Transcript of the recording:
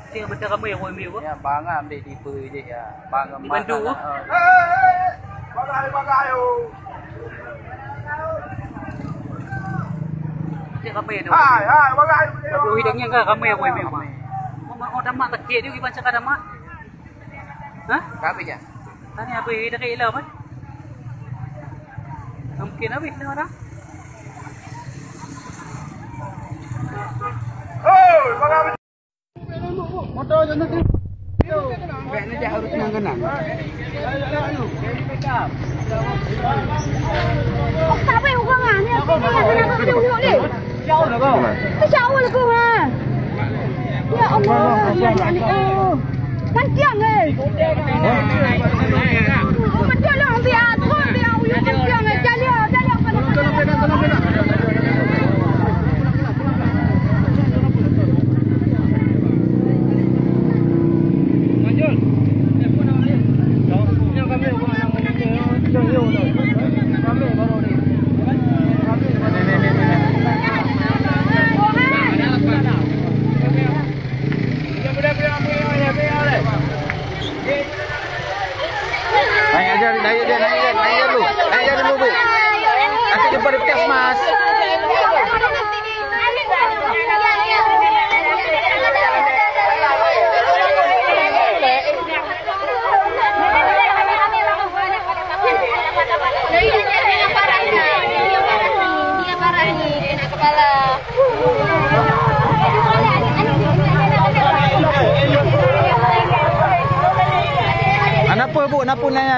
Dia macam ramai orang ambil apa? Ya, bang ambil tipu je ya. Bang Dibantu ke? Bagai. Dia ramai ada. Hai, bagai. Tapi hidungnya kan ramai orang ambil apa? Orang damat takik dia pergi baca damat. Hah? Habis ya? Tanya apa dia tak ilah apa? Mungkin habis dah orang. Oh, bagai. Motor je nanti. Kayaknya dia harus mengenang. Sao vậy không à? Nè, cái này nó có điều đi. Jauh lah kau. Cái sao vậy cô à? Ya Allah, ya ni. Kan kiang eh. Betul lah dia, tu dia uyuh kan kiang eh. Jalia kan. Naik dulu Bu. Nanti jumpa di puskesmas. Kenapa Bu? Kenapa nanya?